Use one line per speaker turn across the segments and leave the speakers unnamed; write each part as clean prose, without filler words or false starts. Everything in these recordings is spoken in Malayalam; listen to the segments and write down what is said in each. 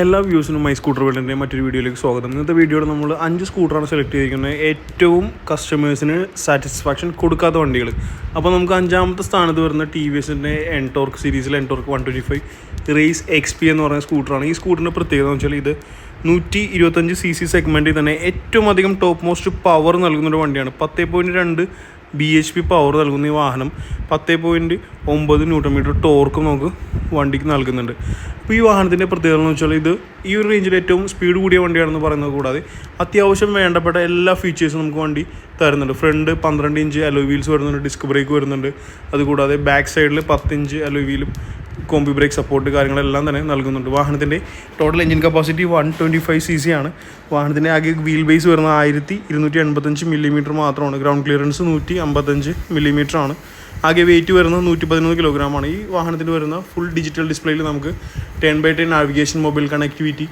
എല്ലാ വ്യൂസിനും മൈ സ്കൂട്ടർ വേൾഡിൻ്റെ മറ്റൊരു വീഡിയോയിലേക്ക് സ്വാഗതം. ഇന്നത്തെ വീഡിയോയിൽ നമ്മൾ 5 സ്കൂട്ടറാണ് സെലക്ട് ചെയ്തിരിക്കുന്നത്, ഏറ്റവും കസ്റ്റമേഴ്സിന് സാറ്റിസ്ഫാക്ഷൻ കൊടുക്കാത്ത വണ്ടികൾ. അപ്പോൾ നമുക്ക് 5ാമത്തെ സ്ഥാനത്ത് വരുന്ന ടി വി എസിൻ്റെ എൻടോർക്ക് സീരീസിൽ എൻടോർക്ക് 125 റേസ് XP എന്ന് പറയുന്ന സ്കൂട്ടറാണ്. ഈ സ്കൂട്ടറിൻ്റെ പ്രത്യേകത എന്ന് വെച്ചാൽ ഇത് 125cc സെഗ്മെൻറ്റിൽ തന്നെ ഏറ്റവും അധികം ടോപ്പ് മോസ്റ്റ് പവർ നൽകുന്നൊരു വണ്ടിയാണ്. 10.2 bhp പവർ നൽകുന്ന ഈ വാഹനം 10.9 ന്യൂട്ടൺ ടോർക്കും നമുക്ക് വണ്ടിക്ക് നൽകുന്നുണ്ട്. അപ്പോൾ ഈ വാഹനത്തിൻ്റെ പ്രത്യേകത എന്ന് വെച്ചാൽ ഇത് ഈ ഒരു റേഞ്ചിൽ ഏറ്റവും സ്പീഡ് കൂടിയ വണ്ടിയാണെന്ന് പറയുന്നത് കൂടാതെ അത്യാവശ്യം വേണ്ടപ്പെട്ട എല്ലാ ഫീച്ചേഴ്സും നമുക്ക് വണ്ടി തരുന്നുണ്ട്. ഫ്രണ്ട് 12 ഇഞ്ച് അലോയ് വീൽസ് വരുന്നുണ്ട്, ഡിസ്ക് ബ്രേക്ക് വരുന്നുണ്ട്. അതുകൂടാതെ ബാക്ക് സൈഡിൽ 10 ഇഞ്ച് അലോയ് വീലും കോമ്പി ബ്രേക്ക് സപ്പോർട്ട് കാര്യങ്ങളെല്ലാം തന്നെ നൽകുന്നുണ്ട്. വാഹനത്തിൻ്റെ ടോട്ടൽ എഞ്ചിൻ കപ്പാസിറ്റി 125cc ആണ്. വാഹനത്തിൻ്റെ ആകെ വീൽ ബേസ് വരുന്നത് 1285 mm മാത്രമാണ്. ഗ്രൗണ്ട് ക്ലിയറൻസ് 155 mm ആണ്. ആകെ വെയിറ്റ് വരുന്നത് 113 kg. ഈ വാഹനത്തിന് വരുന്ന ഫുൾ ഡിജിറ്റൽ ഡിസ്പ്ലേയിൽ നമുക്ക് 10x10 നാവിഗേഷൻ, മൊബൈൽ കണക്ടിവിറ്റി,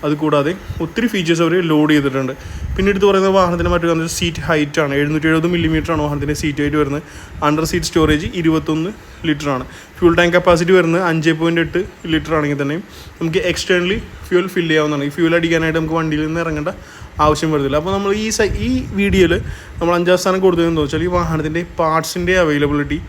അതുകൂടാതെ ഒത്തിരി ഫീച്ചേഴ്സ് അവർ ലോഡ് ചെയ്തിട്ടുണ്ട്. പിന്നെ എടുത്ത് പറയുന്നത് വാഹനത്തിൻ്റെ മറ്റൊരു കാര്യം സീറ്റ് ഹൈറ്റ് ആണ്. 770 mm ആണ് വാഹനത്തിൻ്റെ സീറ്റ് ഹൈറ്റ് വരുന്നത്. അണ്ടർ സീറ്റ് സ്റ്റോറേജ് 21 ലിറ്ററാണ്. ഫ്യൂൾ ടാങ്ക് കപ്പാസിറ്റി വരുന്നത് 5.8 ലിറ്റർ ആണെങ്കിൽ തന്നെയും നമുക്ക് എക്സ്റ്റേണലി ഫ്യൂൽ ഫില്ല് ചെയ്യാവുന്നതാണ്. ഈ ഫ്യൂൽ അടിക്കാനായിട്ട് നമുക്ക് വണ്ടിയിൽ നിന്ന് ഇറങ്ങേണ്ട ആവശ്യം വരുന്നില്ല. അപ്പോൾ നമ്മൾ ഈ വീഡിയോയിൽ നമ്മൾ 5ാം സ്ഥാനം കൊടുത്തതെന്ന് വെച്ചാൽ ഈ വാഹനത്തിൻ്റെ പാർട്സിൻ്റെ അവൈലബിലിറ്റി,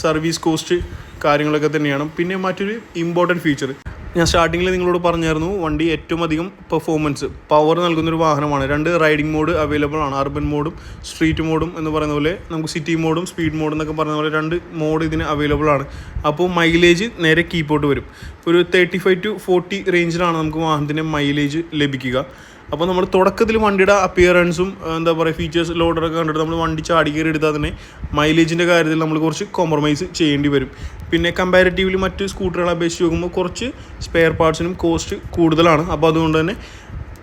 സർവീസ് കോസ്റ്റ് കാര്യങ്ങളൊക്കെ തന്നെയാണ്. പിന്നെ മറ്റൊരു ഇമ്പോർട്ടൻറ്റ് ഫീച്ചർ ഞാൻ സ്റ്റാർട്ടിങ്ങിൽ നിങ്ങളോട് പറഞ്ഞായിരുന്നു, വണ്ടി ഏറ്റവും അധികം പെർഫോമൻസ് പവർ നൽകുന്നൊരു വാഹനമാണ്. 2 റൈഡിംഗ് മോഡ് അവൈലബിൾ ആണ്, അർബൻ മോഡും സ്ട്രീറ്റ് മോഡും എന്ന് പറയുന്ന പോലെ. നമുക്ക് സിറ്റി മോഡും സ്പീഡ് മോഡും എന്നൊക്കെ പറയുന്ന പോലെ 2 മോഡ് ഇതിന് അവൈലബിൾ ആണ്. അപ്പോൾ മൈലേജ് നേരെ കീപ്പോട്ട് വരും. ഒരു 35 to 40 റേഞ്ചിലാണ് നമുക്ക് വാഹനത്തിൻ്റെ മൈലേജ് ലഭിക്കുക. അപ്പോൾ നമ്മൾ തുടക്കത്തിൽ വണ്ടിയുടെ അപ്പിയറൻസും എന്താ പറയുക ഫീച്ചേഴ്സ് ലോഡറൊക്കെ കണ്ടിട്ട് നമ്മൾ വണ്ടി ചാടി കയറി എടുത്താൽ തന്നെ മൈലേജിൻ്റെ കാര്യത്തിൽ നമ്മൾ കുറച്ച് കോംപ്രമൈസ് ചെയ്യേണ്ടി വരും. പിന്നെ കമ്പാരിറ്റീവ്ലി മറ്റ് സ്കൂട്ടറുകളെ അപേക്ഷിച്ച് നോക്കുമ്പോൾ കുറച്ച് സ്പെയർ പാർട്സിനും കോസ്റ്റ് കൂടുതലാണ്. അപ്പോൾ അതുകൊണ്ട് തന്നെ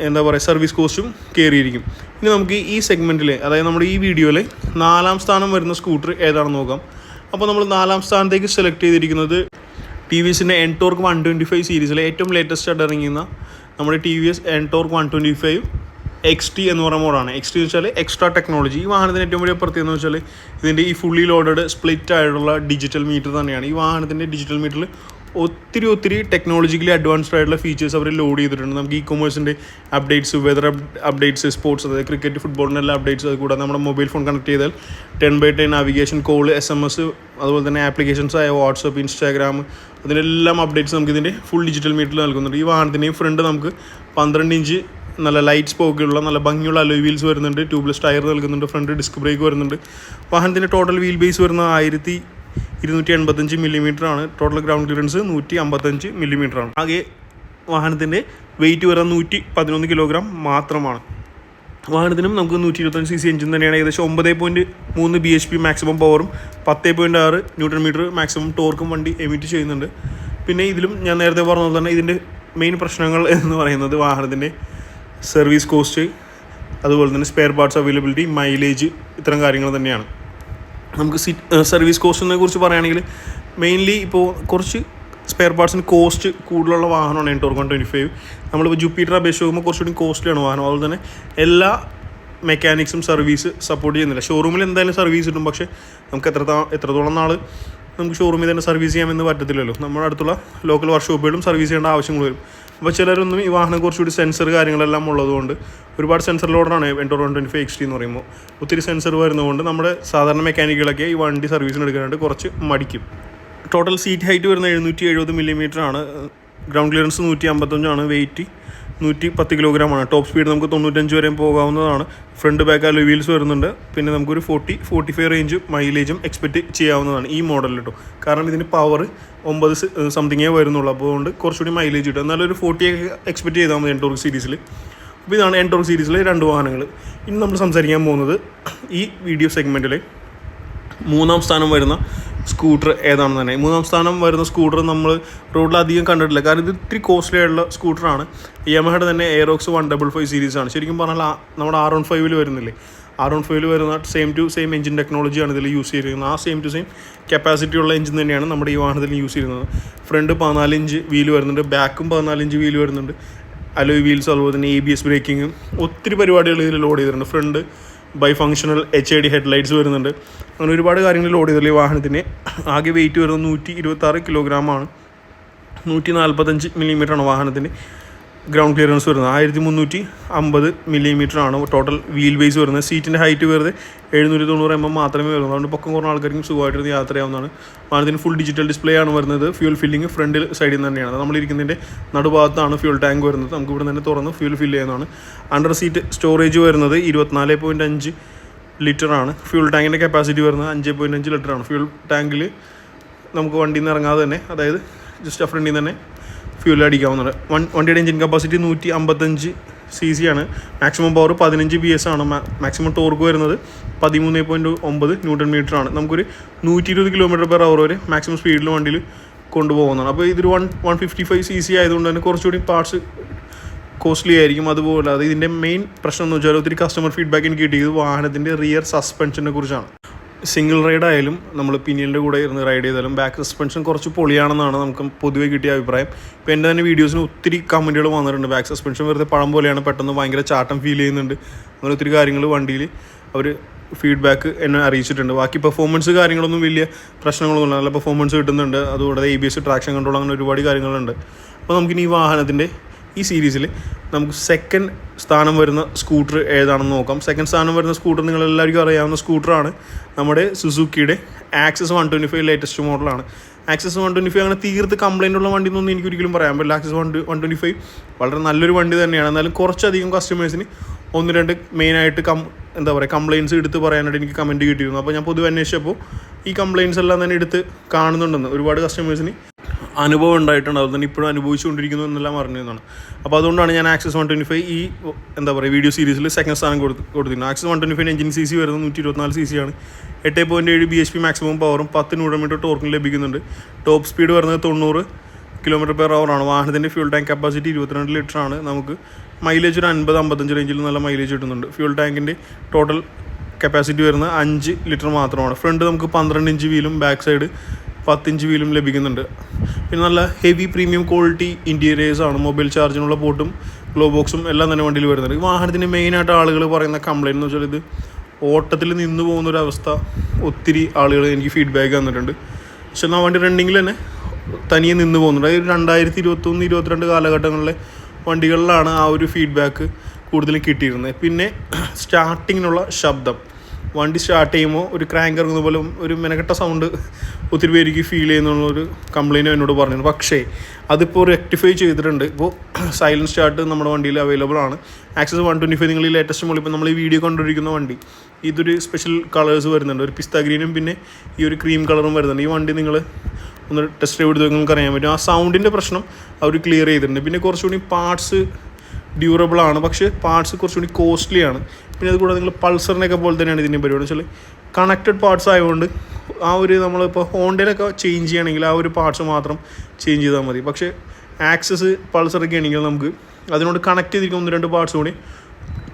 എന്താ പറയുക സർവീസ് കോസ്റ്റും കയറിയിരിക്കും. ഇനി നമുക്ക് ഈ സെഗ്മെൻറ്റിൽ, അതായത് നമ്മുടെ ഈ വീഡിയോയിൽ 4ാം സ്ഥാനം വരുന്ന സ്കൂട്ടർ ഏതാണെന്ന് നോക്കാം. അപ്പോൾ നമ്മൾ 4ാം സ്ഥാനത്തേക്ക് സെലക്ട് ചെയ്തിരിക്കുന്നത് ടി വി എസിൻ്റെ എൻടോർക്ക് 125 സീരീസിലെ ഏറ്റവും ലേറ്റസ്റ്റ് ആയിട്ട് ഇറങ്ങിയ നമ്മുടെ T V S Ntorq 125 XT എന്ന് പറയുന്ന മോഡാണ്. XT എന്ന് വെച്ചാൽ എക്സ്ട്രാ ടെക്നോളജി. ഈ വാഹനത്തിൻ്റെ ഏറ്റവും വലിയ പ്രത്യേകത എന്ന് വെച്ചാൽ ഇതിൻ്റെ ഈ ഫുള്ളി ലോഡഡ് സ്പ്ലിറ്റ് ആയിട്ടുള്ള ഡിജിറ്റൽ മീറ്റർ തന്നെയാണ്. ഈ വാഹനത്തിൻ്റെ ഡിജിറ്റൽ മീറ്ററിൽ ഒത്തിരി ടെക്നോളജിക്കലി അഡ്വാൻസ്ഡ് ആയിട്ടുള്ള ഫീച്ചേഴ്സ് അവർ ലോഡ് ചെയ്തിട്ടുണ്ട്. നമുക്ക് ഇ കൊമേഴ്സിൻ്റെ അപ്ഡേറ്റ്സ്, വെതർ അപ്ഡേറ്റ്സ്, സ്പോർട്സ്, അതായത് ക്രിക്കറ്റ്, ഫുട്ബോളിൻ്റെ എല്ലാ അപ്ഡേറ്റ്സ്, അതുകൂടാതെ നമ്മുടെ മൊബൈൽ ഫോൺ കണക്ട് ചെയ്താൽ 10x10 നാവിഗേഷൻ, കോൾ, SMS, അതുപോലെ തന്നെ ആപ്ലിക്കേഷൻസ് ആയ വാട്സപ്പ്, ഇൻസ്റ്റാഗ്രാം, അതിനെല്ലാം അപ്ഡേറ്റ്സ് നമുക്ക് ഇതിൻ്റെ ഫുൾ ഡിജിറ്റൽ മീറ്ററിൽ നൽകുന്നുണ്ട്. ഈ വാഹനത്തിൻ്റെയും ഫ്രണ്ട് നമുക്ക് 12 ഇഞ്ച് നല്ല ലൈറ്റ് സ്പോക്കുള്ള നല്ല ഭംഗിയുള്ള അലോയ് വീൽസ് വരുന്നുണ്ട്. ട്യൂബ്ലെസ് ടയർ നൽകുന്നുണ്ട്. ഫ്രണ്ട് ഡിസ്ക് ബ്രേക്ക് വരുന്നുണ്ട്. വാഹനത്തിൻ്റെ ടോട്ടൽ വീൽ ബേസ് വരുന്നത് 1285 mm ആണ്. ടോട്ടൽ ഗ്രൗണ്ട് ക്ലിയറൻസ് 155 mm ആണ്. ആകെ വാഹനത്തിൻ്റെ വെയിറ്റ് വരുന്നത് 111 kg മാത്രമാണ്. വാഹനത്തിനും നമുക്ക് 125cc എഞ്ചിൻ തന്നെയാണ്. ഏകദേശം 9.3 bhp മാക്സിമം പവറും 10.6 Nm മാക്സിമം ടോർക്കും വണ്ടി എമിറ്റ് ചെയ്യുന്നുണ്ട്. പിന്നെ ഇതിലും ഞാൻ നേരത്തെ പറഞ്ഞത് തന്നെ ഇതിൻ്റെ മെയിൻ പ്രശ്നങ്ങൾ എന്ന് പറയുന്നത് വാഹനത്തിൻ്റെ സർവീസ് കോസ്റ്റ്, അതുപോലെ തന്നെ സ്പെയർ പാർട്സ് അവൈലബിലിറ്റി, മൈലേജ്, ഇത്തരം കാര്യങ്ങൾ തന്നെയാണ്. നമുക്ക് സർവീസ് കോസ്റ്റിനെ കുറിച്ച് പറയുകയാണെങ്കിൽ മെയിൻലി ഇപ്പോൾ കുറച്ച് സ്പെയർ പാർട്സിന് കോസ്റ്റ് കൂടുതലുള്ള വാഹനമാണ് എൻടോർക്ക് 125. നമ്മളിപ്പോൾ ജൂപ്പിറ്റർ അപേക്ഷിച്ച് നോക്കുമ്പോൾ കുറച്ചുകൂടി കോസ്റ്റ്ലിയാണ് വാഹനം. അതുപോലെ തന്നെ എല്ലാ മെക്കാനിക്സും സർവീസ് സപ്പോർട്ട് ചെയ്യുന്നില്ല. ഷോറൂമിൽ എന്തായാലും സർവീസ് കിട്ടും, പക്ഷേ നമുക്ക് എത്രത്തോളം നാൾ നമുക്ക് ഷോറൂമിൽ തന്നെ സർവീസ് ചെയ്യാമെന്ന് പറ്റത്തില്ലല്ലോ. നമ്മുടെ അടുത്തുള്ള ലോക്കൽ വർക്ക്ഷോപ്പുകളിലും സർവീസ് ചെയ്യേണ്ട ആവശ്യങ്ങൾ വരും. അപ്പോൾ ചിലരൊന്നും ഈ വാഹനം കുറച്ചുകൂടി സെൻസർ കാര്യങ്ങളെല്ലാം ഉള്ളതുകൊണ്ട് ഒരുപാട് സെൻസർ ലോഡറാണ് എൻടോർക്ക് 125 XT എന്ന് പറയുമ്പോൾ. ഒത്തിരി സെൻസർ വരുന്നതുകൊണ്ട് നമ്മുടെ സാധാരണ മെക്കാനിക്കുകളൊക്കെ ഈ വണ്ടി സർവീസിന് എടുക്കാനായിട്ട് കുറച്ച് മടിക്കും. ടോട്ടൽ സീറ്റ് ഹൈറ്റ് വരുന്നത് 770 mm ആണ്. ഗ്രൗണ്ട് ക്ലിയറൻസ് 155 ആണ്. വെയിറ്റ് 110 kg ആണ്. ടോപ്പ് സ്പീഡ് നമുക്ക് 95 വരെയും പോകാവുന്നതാണ്. ഫ്രണ്ട് ബാക്ക് അലോയ് വീൽസ് വരുന്നുണ്ട്. പിന്നെ നമുക്കൊരു 40-45 റേഞ്ച് മൈലേജും എക്സ്പെക്റ്റ് ചെയ്യാവുന്നതാണ് ഈ മോഡലിൽ കേട്ടോ. കാരണം ഇതിന് പവർ 9 സംതിങ്ങേ വരുന്നുള്ളൂ. അപ്പോൾ അതുകൊണ്ട് കുറച്ചുകൂടി മൈലേജ് കിട്ടും. എന്നാലും ഒരു 40 എക്സ്പെക്റ്റ് ചെയ്താൽ മതി എൻടോർക്ക് സീരീസിൽ. അപ്പോൾ ഇതാണ് എൻടോർക്ക് സീരീസിലെ 2 വാഹനങ്ങൾ. ഇനി നമ്മൾ സംസാരിക്കാൻ പോകുന്നത് ഈ വീഡിയോ സെഗ്മെൻറ്റിൽ 3ാം സ്ഥാനം വരുന്ന സ്കൂട്ടർ ഏതാണെന്ന് തന്നെ. 3ാം സ്ഥാനം വരുന്ന സ്കൂട്ടർ നമ്മൾ റോഡിൽ അധികം കണ്ടിട്ടില്ല, കാരണം ഇത് ഇത്തിരി കോസ്റ്റ്ലി ആയിട്ടുള്ള സ്കൂട്ടറാണ്. യമഹയുടെ തന്നെ എയറോക്സ് 155 സീരീസാണ്. ശരിക്കും പറഞ്ഞാൽ നമ്മുടെ R15 വരുന്നില്ലേ, R15 വരുന്ന സെയിം എഞ്ചിൻ ടെക്നോളജിയാണ് ഇതിൽ യൂസ് ചെയ്തിരിക്കുന്നത്. ആ സെയിം കപ്പാസിറ്റി ഉള്ള എഞ്ചിൻ തന്നെയാണ് നമ്മുടെ ഈ വാഹനത്തിൽ യൂസ് ചെയ്യുന്നത്. ഫ്രണ്ട് 14 ഇഞ്ച് വീല് വരുന്നുണ്ട്, ബാക്കും 14 ഇഞ്ച് വീല് വരുന്നുണ്ട്. അലോയ് വീൽസ്, അതുപോലെ തന്നെ ABS ബ്രേക്കിങ്ങും ഒത്തിരി പരിപാടികൾ ഇതിൽ ലോഡ് ചെയ്തിട്ടുണ്ട്. Front bi functional HID headlights വരുന്നുണ്ട്. അങ്ങനെ ഒരുപാട് കാര്യങ്ങൾ ലോഡ് ചെയ്തിട്ടുള്ള ഈ വാഹനത്തിന് ആകെ വെയിറ്റ് വരുന്നത് 126 kg ആണ്. 145 mm ആണ് വാഹനത്തിന് ഗ്രൗണ്ട് ക്ലിയറൻസ് വരുന്നത് 1350 മില്ലിമീറ്റർ ആണ് ടോട്ടൽ വീൽ ബേസ് വരുന്നത്. സീറ്റിൻ്റെ ഹൈറ്റ് വരുന്നത് 790 mm മാത്രമേ വരുന്നു. അതുകൊണ്ട് പൊക്കം കുറഞ്ഞ ആൾക്കാർക്കും സുഖമായിട്ട് യാത്ര ചെയ്യാവുന്നതാണ്. വാഹനത്തിന് ഫുൾ ഡിജിറ്റൽ ഡിസ്പ്ലേ ആണ് വരുന്നത്. ഫ്യൂൽ ഫില്ലിംഗ് ഫ്രണ്ട് സൈഡിൽ നിന്ന് തന്നെയാണ്. നമ്മളിരിക്കുന്നതിൻ്റെ നടുഭാഗത്താണ് ഫ്യൂൽ ടാങ്ക് വരുന്നത്. നമുക്ക് ഇവിടെ തന്നെ തുറന്ന് ഫ്യൂൽ ഫില്ല് ചെയ്യുന്നതാണ്. അണ്ടർ സീറ്റ് സ്റ്റോറേജ് വരുന്നത് 24.5 ലിറ്ററാണ്. ഫ്യൂൽ ടാങ്കിൻ്റെ കപ്പാസിറ്റി വരുന്നത് 5.5 ലിറ്ററാണ്. ഫ്യൂൽ ടാങ്കിൽ നമുക്ക് വണ്ടിയിൽ നിന്ന് ഇറങ്ങാതെ തന്നെ, അതായത് ജസ്റ്റ് ആ ഫ്രണ്ടിൽ നിന്ന് തന്നെ ഫ്യൂൽ അടിക്കാവുന്നത്. വണ്ടിയുടെ എഞ്ചിൻ കപ്പാസിറ്റി 155 cc ആണ്. മാക്സിമം പവർ 15 PS ആണ്. മാക്സിമം ടോർക്ക് വരുന്നത് 13.9 ന്യൂട്ടൺ മീറ്റർ ആണ്. നമുക്കൊരു 120 km/h വരെ മാക്സിമം സ്പീഡിൽ വണ്ടിയിൽ കൊണ്ടുപോകുന്നതാണ്. അപ്പോൾ ഇതൊരു 155 cc ആയതുകൊണ്ട് തന്നെ കുറച്ചുകൂടി പാർട്സ് കോസ്റ്റ്ലി ആയിരിക്കും. അതുപോലെ അത് ഇതിൻ്റെ മെയിൻ പ്രശ്നം എന്ന് വെച്ചാൽ ഒത്തിരി കസ്റ്റമർ ഫീഡ്ബാക്ക് എനിക്ക് കിട്ടിയത് വാഹനത്തിൻ്റെ റിയർ സസ്പെൻഷനെ കുറിച്ചാണ്. സിംഗിൾ റൈഡ് ആയാലും നമ്മൾ പിനിയൻ്റെ കൂടെ ഇരുന്ന് റൈഡ് ചെയ്താലും ബാക്ക് സസ്പെൻഷൻ കുറച്ച് പൊളിയാണെന്നാണ് നമുക്ക് പൊതുവെ കിട്ടിയ അഭിപ്രായം. ഇപ്പോൾ എൻ്റെ തന്നെ വീഡിയോസിന് ഒത്തിരി കമൻറ്റുകൾ വന്നിട്ടുണ്ട്. ബാക്ക് സസ്പെൻഷൻ വെറുതെ പഴം പോലെയാണ്, പെട്ടെന്ന് ഭയങ്കര ചാട്ടം ഫീൽ ചെയ്യുന്നുണ്ട്, അങ്ങനെ ഒത്തിരി കാര്യങ്ങൾ വണ്ടിയിൽ അവർ ഫീഡ്ബാക്ക് എന്നെ അറിയിച്ചിട്ടുണ്ട്. ബാക്കി പെർഫോമൻസ് കാര്യങ്ങളൊന്നും വലിയ പ്രശ്നങ്ങളൊന്നും നല്ല പെർഫോമൻസ് കിട്ടുന്നുണ്ട്. അതുകൂടാതെ ABS, ട്രാക്ഷൻ കൺട്രോൾ, അങ്ങനെ ഒരുപാട് കാര്യങ്ങളുണ്ട്. അപ്പോൾ നമുക്കിനി ഈ വാഹനത്തിൻ്റെ ഈ സീരീസിൽ നമുക്ക് സെക്കൻഡ് സ്ഥാനം വരുന്ന സ്കൂട്ടർ ഏതാണെന്ന് നോക്കാം. സെക്കൻഡ് സ്ഥാനം വരുന്ന സ്കൂട്ടർ നിങ്ങളെല്ലാവർക്കും അറിയാവുന്ന സ്കൂട്ടറാണ് നമ്മുടെ സുസുക്കിയുടെ ആക്സസ് 125 ലേറ്റസ്റ്റ് മോഡലാണ്. ആക്സസ് 125 അങ്ങനെ തീർത്ത് കംപ്ലൈൻ്റ് ഉള്ള വണ്ടി എന്നൊന്നും എനിക്ക് ഒരിക്കലും പറയാൻ പറ്റില്ല. ആക്സസ് 125 വളരെ നല്ലൊരു വണ്ടി തന്നെയാണ്. എന്നാലും കുറച്ചധികം കസ്റ്റമേഴ്സിന് 1-2 മെയിനായിട്ട് കംപ്ലയിൻസ് എടുത്ത് പറയാനായിട്ട് എനിക്ക് കമൻറ്റ് കിട്ടിയിരുന്നു. അപ്പോൾ ഞാൻ പൊതുവെ അന്വേഷിച്ചപ്പോൾ ഈ കംപ്ലയിൻസ് എല്ലാം തന്നെ എടുത്ത് കാണുന്നുണ്ടെന്ന് ഒരുപാട് കസ്റ്റമേഴ്സിന് അനുഭവം ഉണ്ടായിട്ടുണ്ട്. അതുകൊണ്ട് തന്നെ ഇപ്പോഴും അനുഭവിച്ചുകൊണ്ടിരിക്കുന്നു എന്നെല്ലാം പറഞ്ഞതാണ്. അപ്പോൾ അതുകൊണ്ടാണ് ഞാൻ ആക്സസ് 125 ഈ വീഡിയോ സീരീസിൽ സെക്കൻഡ് സ്ഥാനം കൊടുത്തിരുന്നത്. ആക്സസ് 125 എഞ്ചിൻ CC വരുന്നത് 124 cc ആണ്. 8.7 bhp മാക്സിമം പവറും 10 Nm ടോർക്കും ലഭിക്കുന്നുണ്ട്. ടോപ്പ് സ്പീഡ് വരുന്നത് 90 km/h ആണ്. വാഹനത്തിൻ്റെ ഫ്യൂൽ ടാങ്ക് കപ്പാസിറ്റി 22 ലിറ്ററാണ്. നമുക്ക് മൈലേജ് ഒരു 50-55 റേഞ്ചിൽ നല്ല മൈലേജ് കിട്ടുന്നുണ്ട്. ഫ്യൂൽ ടാങ്കിൻ്റെ ടോട്ടൽ കപ്പാസിറ്റി വരുന്നത് 5 ലിറ്റർ മാത്രമാണ്. ഫ്രണ്ട് നമുക്ക് 12 ഇഞ്ച് വീലും ബാക്ക് സൈഡ് 10 ഇഞ്ച് വീലും ലഭിക്കുന്നുണ്ട്. പിന്നെ നല്ല ഹെവി പ്രീമിയം ക്വാളിറ്റി ഇൻറ്റീരിയേഴ്സാണ്. മൊബൈൽ ചാർജിനുള്ള പോർട്ടും ഗ്ലോ ബോക്സും എല്ലാം തന്നെ വണ്ടിയിൽ വരുന്നുണ്ട്. ഈ വാഹനത്തിന് മെയിനായിട്ട് ആളുകൾ പറയുന്ന കംപ്ലയിൻ്റ് എന്ന് വെച്ചാൽ ഇത് ഓട്ടത്തിൽ നിന്ന് പോകുന്നൊരവസ്ഥ ഒത്തിരി ആളുകൾ എനിക്ക് ഫീഡ്ബാക്ക് തന്നിട്ടുണ്ട്. പക്ഷെ എന്നാൽ വണ്ടി റണ്ണിങ്ങിൽ തന്നെ തനിയെ നിന്ന് പോകുന്നുണ്ട്. അതായത് 2021-22 കാലഘട്ടങ്ങളിലെ വണ്ടികളിലാണ് ആ ഒരു ഫീഡ്ബാക്ക് കൂടുതലും കിട്ടിയിരുന്നത്. പിന്നെ സ്റ്റാർട്ടിങ്ങിനുള്ള ശബ്ദം, വണ്ടി സ്റ്റാർട്ട് ചെയ്യുമ്പോൾ ഒരു ക്രാങ്ക് ഇറങ്ങുന്ന പോലെ ഒരു മെനക്കെട്ട സൗണ്ട് ഒത്തിരി പേർക്ക് ഫീൽ ചെയ്യുന്നുള്ളൊരു കംപ്ലയിൻറ്റ് എന്നോട് പറഞ്ഞിരുന്നു. പക്ഷേ അതിപ്പോൾ റെക്ടിഫൈ ചെയ്തിട്ടുണ്ട്. ഇപ്പോൾ സൈലൻറ്റ് സ്റ്റാർട്ട് നമ്മുടെ വണ്ടിയിൽ അവൈലബിൾ ആണ്. ആക്സസ് 125 നിങ്ങൾ ഈ ലേറ്റസ്റ്റ് മോഡൽ ഇപ്പോൾ നമ്മൾ ഈ വീഡിയോ കണ്ടിരിക്കുന്ന വണ്ടി ഇതൊരു സ്പെഷ്യൽ കളേഴ്സ് വരുന്നുണ്ട്. ഒരു പിസ്ത ഗ്രീനും പിന്നെ ഈ ഒരു ക്രീം കളറും വരുന്നുണ്ട്. ഈ വണ്ടി നിങ്ങൾ ഒന്ന് ടെസ്റ്റ് ചെയ്ത് നിങ്ങൾക്ക് അറിയാൻ പറ്റും. ആ സൗണ്ടിൻ്റെ പ്രശ്നം അവർ ക്ലിയർ ചെയ്തിട്ടുണ്ട്. പിന്നെ കുറച്ചുകൂടി പാർട്സ് ഡ്യൂറബിൾ ആണ്, പക്ഷേ പാർട്സ് കുറച്ചുകൂടി കോസ്റ്റ്ലി ആണ്. പിന്നെ അതുകൂടെ നിങ്ങൾ പൾസറിനൊക്കെ പോലെ തന്നെയാണ് ഇതിൻ്റെ പരിപാടി. വെച്ചാൽ കണക്റ്റഡ് പാർട്സ് ആയതുകൊണ്ട് ആ ഒരു നമ്മളിപ്പോൾ ഹോണ്ടയിലൊക്കെ ചേഞ്ച് ചെയ്യുകയാണെങ്കിൽ ആ ഒരു പാർട്സ് മാത്രം ചേഞ്ച് ചെയ്താൽ മതി. പക്ഷേ ആക്സസ് പൾസറൊക്കെ ആണെങ്കിൽ നമുക്ക് അതിനോട് കണക്ട് ചെയ്തിരിക്കുന്ന 1-2 പാർട്സ് കൂടി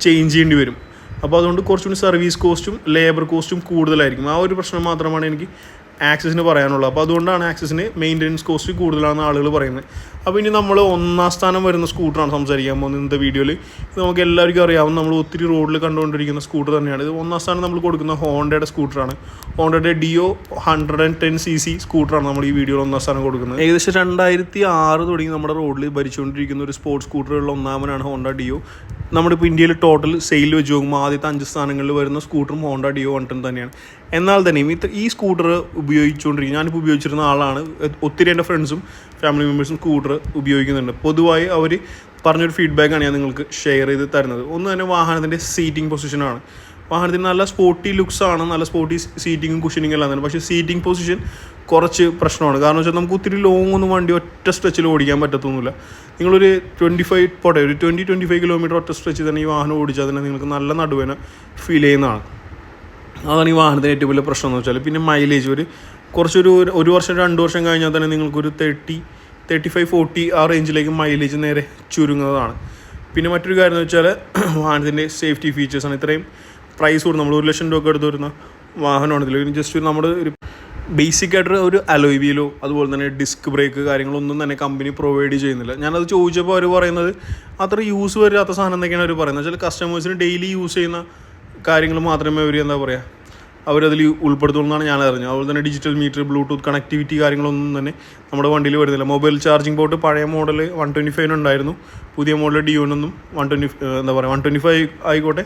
ചേഞ്ച് ചെയ്യേണ്ടി വരും. അപ്പോൾ അതുകൊണ്ട് കുറച്ചുകൂടി സർവീസ് കോസ്റ്റും ലേബർ കോസ്റ്റും കൂടുതലായിരിക്കും. ആ ഒരു പ്രശ്നം മാത്രമാണ് എനിക്ക് ആക്സസിന് പറയാനുള്ളത്. അപ്പോൾ അതുകൊണ്ടാണ് ആക്സസിന് മെയിൻ്റനൻസ് കോസ്റ്റ് കൂടുതലാണെന്ന് ആളുകൾ പറയുന്നത്. അപ്പോൾ ഇനി നമ്മൾ 1ാം സ്ഥാനം വരുന്ന സ്കൂട്ടറാണ് സംസാരിക്കാൻ പോകുന്നത് ഇന്നത്തെ വീഡിയോയിൽ. ഇത് നമുക്ക് എല്ലാവർക്കും അറിയാവുന്ന നമ്മൾ ഒത്തിരി റോഡിൽ കണ്ടുകൊണ്ടിരിക്കുന്ന സ്കൂട്ടർ തന്നെയാണ്. ഇത് 1ാം സ്ഥാനം നമ്മൾ കൊടുക്കുന്ന ഹോണ്ടയുടെ സ്കൂട്ടറാണ്. ഹോണ്ടയുടെ ഡിയോ 110 cc സ്കൂട്ടറാണ് നമ്മൾ ഈ വീഡിയോയിൽ 1ാം സ്ഥാനം കൊടുക്കുന്നത്. ഏകദേശം 2006 തുടങ്ങി നമ്മുടെ റോഡിൽ ഭരിച്ചുകൊണ്ടിരിക്കുന്ന ഒരു സ്പോർട്സ് സ്കൂട്ടറുകളിൽ ഒന്നാമനാണ് ഹോണ്ട ഡിയോ. നമ്മളിപ്പോൾ ഇന്ത്യയിൽ ടോട്ടൽ സെയിൽ വെച്ച് നോക്കുമ്പോൾ ആദ്യത്തെ 5 സ്ഥാനങ്ങളിൽ വരുന്ന സ്കൂട്ടറും ഹോണ്ട ഡിയോ 110 തന്നെയാണ്. എന്നാൽ തന്നെയും ഈ സ്കൂട്ടർ ഉപയോഗിച്ചുകൊണ്ടിരിക്കും. ഞാനിപ്പോൾ ഉപയോഗിച്ചിരുന്ന ആളാണ്. ഒത്തിരി എൻ്റെ ഫ്രണ്ട്സും ഫാമിലി മെമ്പേഴ്സും സ്കൂട്ടർ ഉപയോഗിക്കുന്നുണ്ട്. പൊതുവായി അവർ പറഞ്ഞൊരു ഫീഡ്ബാക്കാണ് ഞാൻ നിങ്ങൾക്ക് ഷെയർ ചെയ്ത് തരുന്നത്. ഒന്ന് തന്നെ വാഹനത്തിൻ്റെ സീറ്റിംഗ് പൊസിഷനാണ്. വാഹനത്തിന് നല്ല സ്പോർട്ടി ലുക്സാണ്, നല്ല സ്പോർട്ടി സീറ്റിങ്ങും കുഷനിങ്ങും എല്ലാം തന്നെ. പക്ഷേ സീറ്റിംഗ് പൊസിഷൻ കുറച്ച് പ്രശ്നമാണ്. കാരണം വെച്ചാൽ നമുക്ക് ഒത്തിരി ലോങ് ഒന്നും വണ്ടി ഒറ്റ സ്ട്രെച്ചിൽ ഓടിക്കാൻ പറ്റത്തൊന്നുമില്ല. നിങ്ങളൊരു 20-25 കിലോമീറ്റർ ഒറ്റ സ്ട്രെച്ചിൽ തന്നെ ഈ വാഹനം ഓടിച്ചാൽ തന്നെ നിങ്ങൾക്ക് നല്ല നടുവേന ഫീൽ ചെയ്യുന്നതാണ്. അതാണ് ഈ വാഹനത്തിന് ഏറ്റവും വലിയ പ്രശ്നം എന്ന് വെച്ചാൽ. പിന്നെ മൈലേജ് ഒരു വർഷം 2 വർഷം കഴിഞ്ഞാൽ തന്നെ നിങ്ങൾക്കൊരു 35-40 ആ റേഞ്ചിലേക്ക് മൈലേജ് നേരെ ചുരുങ്ങുന്നതാണ്. പിന്നെ മറ്റൊരു കാര്യം എന്ന് വെച്ചാൽ വാഹനത്തിൻ്റെ സേഫ്റ്റി ഫീച്ചേഴ്സാണ്. ഇത്രയും പ്രൈസ് കൊടുത്ത് നമ്മൾ 1 ലക്ഷം രൂപ എടുത്ത് വരുന്ന വാഹനമാണ് ഇതിൽ. ജസ്റ്റ് നമ്മുടെ ഒരു ബേസിക്കായിട്ട് ഒരു അലോയ് വീലോ അതുപോലെ തന്നെ ഡിസ്ക് ബ്രേക്ക് കാര്യങ്ങളൊന്നും തന്നെ കമ്പനി പ്രൊവൈഡ് ചെയ്യുന്നില്ല. ഞാനത് ചോദിച്ചപ്പോൾ അവർ പറയുന്നത് അത്ര യൂസ് വരാത്ത സാധനം എന്നൊക്കെയാണ് അവർ പറയുന്നത്. വെച്ചാൽ കസ്റ്റമേഴ്സിന് ഡെയിലി യൂസ് ചെയ്യുന്ന കാര്യങ്ങൾ മാത്രമേ അവർ അവരതിൽ ഉൾപ്പെടുത്തുമെന്നാണ് ഞാൻ അറിഞ്ഞത്. അതുപോലെ തന്നെ ഡിജിറ്റൽ മീറ്റർ, ബ്ലൂടൂത്ത് കണക്ടിവിറ്റി കാര്യങ്ങളൊന്നും തന്നെ നമ്മുടെ വണ്ടിയിൽ വരുന്നില്ല. മൊബൈൽ ചാർജിങ് പോർട്ട് പഴയ മോഡൽ 125 ഉണ്ടായിരുന്നു, പുതിയ മോഡൽ ഡിയോനൊന്നും 125 ആയിക്കോട്ടെ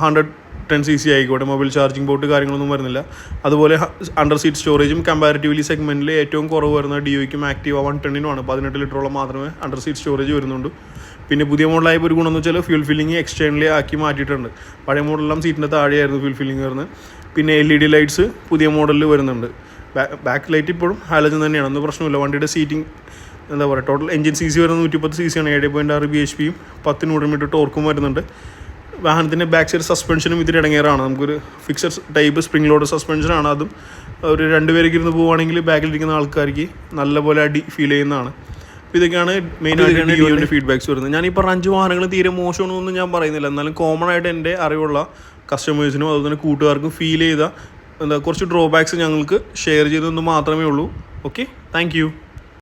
110cc ആയിക്കോട്ടെ മൊബൈൽ ചാർജിങ് പോർട്ട് കാര്യങ്ങളൊന്നും വരുന്നില്ല. അതുപോലെ അണ്ടർ സീറ്റ് സ്റ്റോറേജും കമ്പാരിറ്റീവ്ലി സെഗ്മെൻറ്റിൽ ഏറ്റവും കുറവ് വരുന്ന ഡിയോയ്ക്കും ആക്റ്റീവ 110-നുമാണ്. 18 ലിറ്ററോളം മാത്രമേ അണ്ടർ സീറ്റ് സ്റ്റോറേജ് വരുന്നുണ്ട്. പിന്നെ പുതിയ മോഡലായപ്പോൾ ഒരു ഗുണമെന്ന് വെച്ചാൽ ഫ്യൂൽ ഫില്ലിങ് എക്സ്റ്റേണലി ആക്കി മാറ്റിയിട്ടുണ്ട്. പഴയ മോഡലെല്ലാം സീറ്റിൻ്റെ താഴെയായിരുന്നു ഫ്യൂൽ ഫില്ലിങ് വരുന്നത്. പിന്നെ LED ലൈറ്റ്സ് പുതിയ മോഡലിൽ വരുന്നുണ്ട്. ബാക്ക് ലൈറ്റ് ഇപ്പോഴും ഹാലജൻ തന്നെയാണ്, ഒന്നും പ്രശ്നമില്ല. വണ്ടിയുടെ സീറ്റിംഗ് ടോട്ടൽ എഞ്ചിൻ CC വരുന്നത് 110cc ആണ്. 7.6 bhp-യും 10 Nm ടോർക്കും വരുന്നുണ്ട്. വാഹനത്തിൻ്റെ ബാക്ക് സൈഡ് സസ്പെൻഷനും ഇതിൽ ഇടങ്ങേറാണ്. നമുക്കൊരു ഫിക്സഡ് ടൈപ്പ് സ്പ്രിംഗ് ലോഡ് സസ്പെൻഷനാണ്. അതും ഒരു 2 പേർക്ക് ഇരുന്ന് പോവുകയാണെങ്കിൽ ബാക്കിലിരിക്കുന്ന ആൾക്കാർക്ക് നല്ലപോലെ അടി ഫീൽ ചെയ്യുന്നതാണ്. അപ്പോൾ ഇതൊക്കെയാണ് മെയിനായിട്ട് ഡിയോൻ്റെ ഫീഡ്ബാക്സ് വരുന്നത്. ഞാൻ ഈ പറഞ്ഞ 5 വാഹനങ്ങൾ തീരെ മോശമാണെന്നൊന്നും ഞാൻ പറയുന്നില്ല. എന്നാലും കോമൺ ആയിട്ട് എൻ്റെ അറിവുള്ള കസ്റ്റമേഴ്സിനും അതുപോലെ തന്നെ കൂട്ടുകാർക്കും ഫീൽ ചെയ്ത കുറച്ച് ഡ്രോബാക്സ് ഞങ്ങൾക്ക് ഷെയർ ചെയ്തതെന്ന് മാത്രമേ ഉള്ളൂ. Okay, thank you.